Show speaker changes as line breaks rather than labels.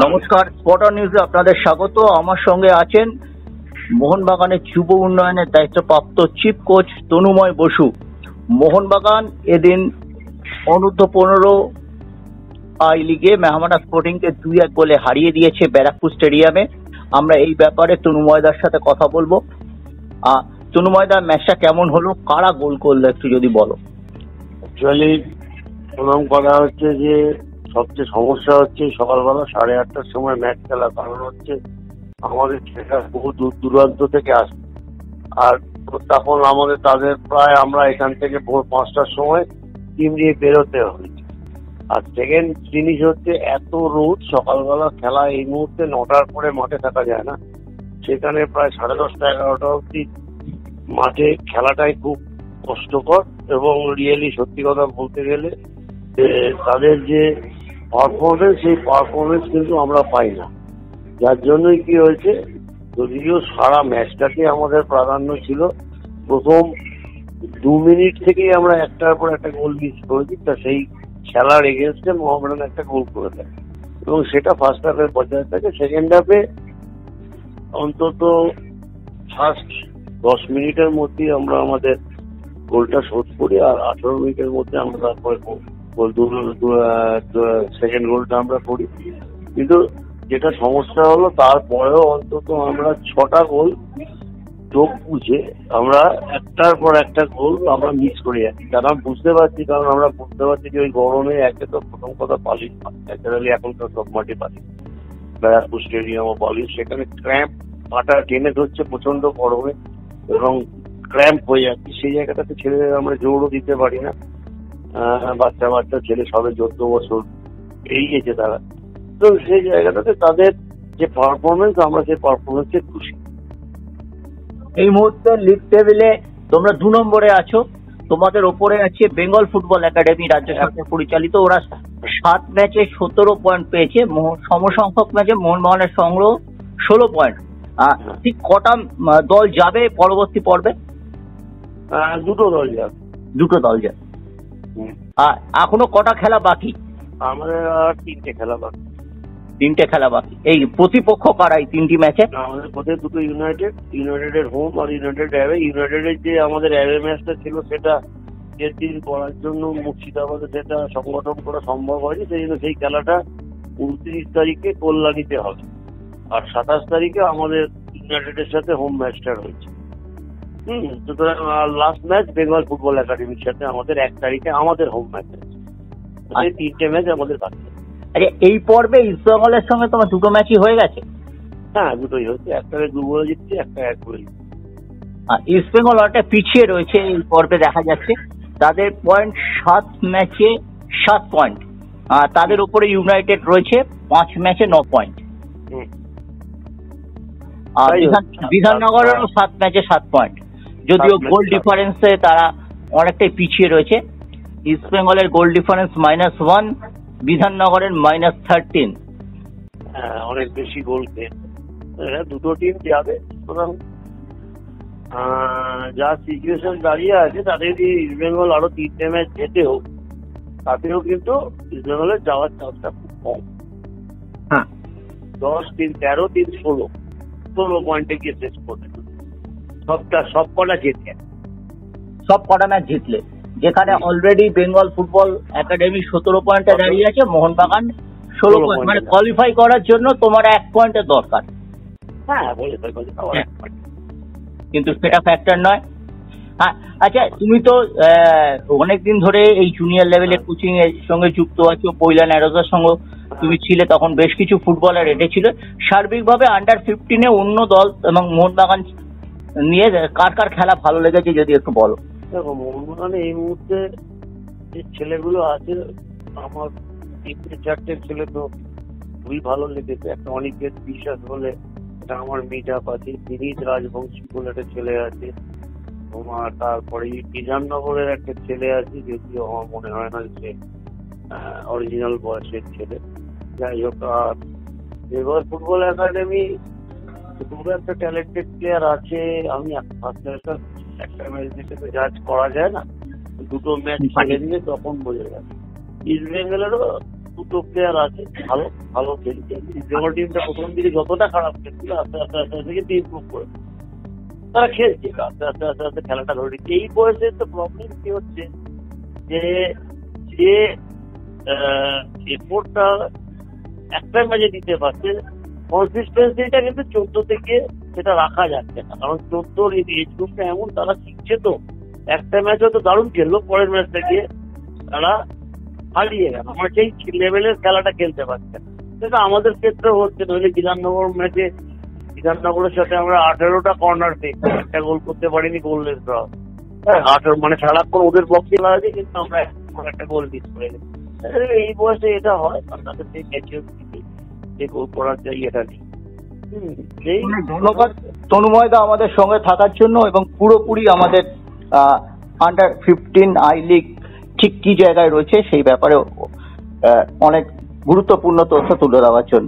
নমস্কার, স্পটার নিউজে আপনাদের স্বাগত। আমার সঙ্গে আছেন মোহনবাগানের যুব উন্নয়নের দায়িত্বপ্রাপ্ত চিফ কোচ তনুময় বসু। মোহনবাগান এদিন অনূর্ধ্ব 15 আই লিগে মেহমানা স্পোর্টিংকে 2-1 গোলে হারিয়ে দিয়েছে ব্যারাকপুর স্টেডিয়ামে। আমরা এই ব্যাপারে তনুময়দার সাথে কথা বলবো। তনুময়দা, ম্যাচটা কেমন হলো, কারা গোল করলো একটু যদি বলো।
অ্যাকচুয়ালি প্রথম কথা হচ্ছে যে সবচেয়ে সমস্যা হচ্ছে সকালবেলা 8:30টার সময় ম্যাচ খেলা, কারণ হচ্ছে আমাদের ছেলেরা বহু দূর দূরান্ত থেকে আসে, আর তখন আমাদের তাদের প্রায় আমরা এখান থেকে ভোর 5টার সময় টিম নিয়ে বেরোতে হয়েছে। আর সেকেন্ড জিনিস হচ্ছে এত রোদ, সকালবেলা খেলা এই মুহূর্তে 9টার পরে মাঠে থাকা যায় না, সেখানে প্রায় 10:30-11টা অবধি মাঠে খেলাটাই খুব কষ্টকর। এবং রিয়েলি সত্যি কথা বলতে গেলে তাদের যে পারফরমেন্স, সেই পারফরমেন্স কিন্তু আমরা পাই না। যার জন্যই কি হয়েছে, যদিও সারা ম্যাচটাকে আমাদের প্রাধান্য ছিল, প্রথম 2 মিনিট থেকেই আমরা একটার পর একটা গোল মিস করেছি। তা সেই খেলার এগেনস্টে মোহামেডান একটা গোল করে দেয় এবং সেটা ফার্স্ট হাফে বজায় থাকে। সেকেন্ড হাফে অন্তত ফার্স্ট 10 মিনিটের মধ্যেই আমরা আমাদের গোলটা শোধ করি, আর 18 মিনিটের মধ্যে আমরা তারপরে সেকেন্ড গোলটা আমরা করি। কিন্তু যেটা সমস্যা হলো, তারপরেও অন্তত আমরা 6টা গোল চোখ বুঝে আমরা একটার পর একটা গোল আমরা মিস করে যাচ্ছি। কারণ বুঝতে পারছি যে ওই গরমে একে তো প্রথম কথা বালি, ন্যাচারালি এখন তো সব মাটি বালি, ব্যারাকপুর স্টেডিয়ামও বালি, সেখানে ক্র্যাম্প পাটা টেনে ধরছে প্রচন্ড গরমে এবং ক্র্যাম্প হয়ে যাচ্ছে। সেই জায়গাটাতে ছেলেদের আমরা জোরও দিতে পারি না। বাচ্চা ছেলে সবে 14 বছর পেরিয়েছে তারা, তো সেই জায়গাটাতে তাদের যে পারফরমেন্স, আমরা সেই পারফরমেন্সে খুশি।
এই মুহূর্তে লিগ টেবিলে তোমরা 2 নম্বরে আছো। তোমাদের ওপরে আছে বেঙ্গল ফুটবল একাডেমি, রাজ্য সরকার পরিচালিত। ওরা 7 ম্যাচে 17 পয়েন্ট পেয়েছে। সমসংখ্যক ম্যাচে মোহনবাগানের সংগ্রহ 16 পয়েন্ট। ঠিক কটা দল যাবে পরবর্তী পর্বে?
2টো দল যাবে।
2টো দল যাবে। এখনো কটা খেলা বাকি?
আমাদের আর 3টে খেলা বাকি।
3টে খেলা বাকি। এই প্রতিপক্ষ কারা এই 3টি ম্যাচে?
আমাদের প্রত্যেক দুটো ইউনাইটেডের হোম আর ইউনাইটেড অ্যাওয়ে। ইউনাইটেডের যে আমাদের অ্যাওয়ে ম্যাচটা ছিল, সেটা দিন করার জন্য মুর্শিদাবাদে সেটা সংগঠন করা সম্ভব হয়নি, সেই জন্য সেই খেলাটা 29 তারিখে কল্যাণীতে হবে, আর 27 তারিখে আমাদের ইউনাইটেডের সাথে হোম ম্যাচটা রয়েছে। সুতরাং লাস্ট ম্যাচ বেঙ্গল ফুটবল একাডেমির সাথে আমাদের 1 তারিখে আমাদের হোম ম্যাচ আছে। এই 3টে ম্যাচ আমাদের বাকি।
আরে, এই পর্বে ইস্টবেঙ্গলের সঙ্গে তোমার 2টো ম্যাচই হয়ে গেছে?
হ্যাঁ, দুটোই হচ্ছে। একটাতে 2 গোলে জিতছি, একটা 1 গোলে জিতছি।
ইস্টবেঙ্গল অনেকটা পিছিয়ে রয়েছে এই পর্বে, দেখা যাচ্ছে তাদের পয়েন্ট 7 ম্যাচে 7 পয়েন্ট। তাদের উপরে ইউনাইটেড রয়েছে 5 ম্যাচে 9 পয়েন্ট। আর বিধাননগরেরও 7 ম্যাচে 7 পয়েন্ট, যদিও গোল ডিফারেন্সে তারা অনেকটাই পিছিয়ে রয়েছে। ইস্টবেঙ্গলের গোল ডিফারেন্স -1, বিধাননগরের -13।
হ্যাঁ, অনেক বেশি গোল খেয়েছে। দুটো টিম যাবে। সুতরাং যা সিচুয়েশন দাঁড়িয়ে আছে, তাতে যদি ইস্টবেঙ্গল আরো 3টে ম্যাচ জেতে হোক, তাতেও কিন্তু ইস্টবেঙ্গলের যাওয়ার চান্সটা খুব কম।
হ্যাঁ,
10-3, 13-3, 16 পয়েন্টে গিয়ে শেষ করবে। সব কটা
ম্যাচ জিতলে, যেখানে অলরেডি বেঙ্গল ফুটবল একাডেমি 17 পয়েন্টে দাঁড়িয়ে আছে, মোহনবাগান 16 পয়েন্ট। মানে কোয়ালিফাই করার জন্য তোমার 1 পয়েন্টের দরকার।
হ্যাঁ,
কিন্তু সেটা ফ্যাক্টর নয়। হ্যাঁ, আচ্ছা, তুমি তো অনেকদিন ধরে এই জুনিয়র লেভেলের কোচিং এর সঙ্গে যুক্ত আছো। পয়লা ন্যারোজার সঙ্গে তুমি ছিলে, তখন বেশ কিছু ফুটবলার রেটেছিল। সার্বিকভাবে আন্ডার 15-এ অন্য দল এবং মোহনবাগান নিয়ে কার খেলা ভালো লেগেছে যদি একটু বলো।
দেখো, মোহনবাগানে এই মুহূর্তে যে ছেলেগুলো আছে, আমার 3-4টে ছেলে তো খুবই ভালো লেগেছে। একটা অনিকেত বিশ্বাস বলে, এটা আমার মিট আপ আছে। বিনীত রাজবংশী বলে একটা ছেলে আছে তোমার। তারপরে বিধাননগরের একটা ছেলে আছে, যদিও আমার মনে হয় না যে অরিজিনাল বয়সের ছেলে। যাই হোক, আর বেঙ্গল ফুটবল একাডেমি দুটো একটা ট্যালেন্টেড প্লেয়ার আছে। আমি একটা ম্যাচ হিসেবে জাজ করা যায় না, 2টো ম্যাচ খেলে নিয়ে তখন বোঝা যাবে। ইস্ট বেঙ্গলেরও দুটো প্লেয়ার আছে ভালো ভালো খেলছে। বেঙ্গল টিমটা প্রথম দিকে যতটা খারাপ খেলছিল আস্তে আস্তে আস্তে আস্তে কিন্তু ইমপ্রুভ করে তারা খেলছে, আস্তে আস্তে আস্তে আস্তে খেলাটা ধরে নিচ্ছে। এই বয়সে তো প্রবলেম কি হচ্ছে যে যে এফোর্টটা একটা ম্যাচে দিতে পারছে, কনসিস্টেন্সিটা কিন্তু 14 থেকে সেটা রাখা যাচ্ছে না। কারণ 14 এজ গ্রুপটা এমন, তারা শিখছে তো। একটা ম্যাচ হয়তো দারুণ খেললো, পরের ম্যাচটা গিয়ে তারা হারিয়ে গেল, আমার সেই লেভেলের খেলাটা খেলতে পারছে না। সেটা আমাদের ক্ষেত্রে হচ্ছে। নইলে বিধাননগর ম্যাচে বিধাননগরের সাথে আমরা 18টা কর্নার পেয়েছি, একটা গোল করতে পারিনি, গোললেস ড্র। হ্যাঁ, 18 মানে সারাক্ষণ ওদের পক্ষে লাগছে, কিন্তু আমরা একটা গোল মিস করে গেছি। এই বয়সে এটা হয়, কারণ তাদের সেই ম্যাচিউরিটি যে গোল করার চাই এটা নেই।
ধন্যবাদ তনুময়দা আমাদের সঙ্গে থাকার জন্য এবং পুরোপুরি আমাদের আন্ডার 15 আই লিগ ঠিক কি জায়গায় রয়েছে সেই ব্যাপারে অনেক গুরুত্বপূর্ণ তথ্য তুলে দেওয়ার জন্য।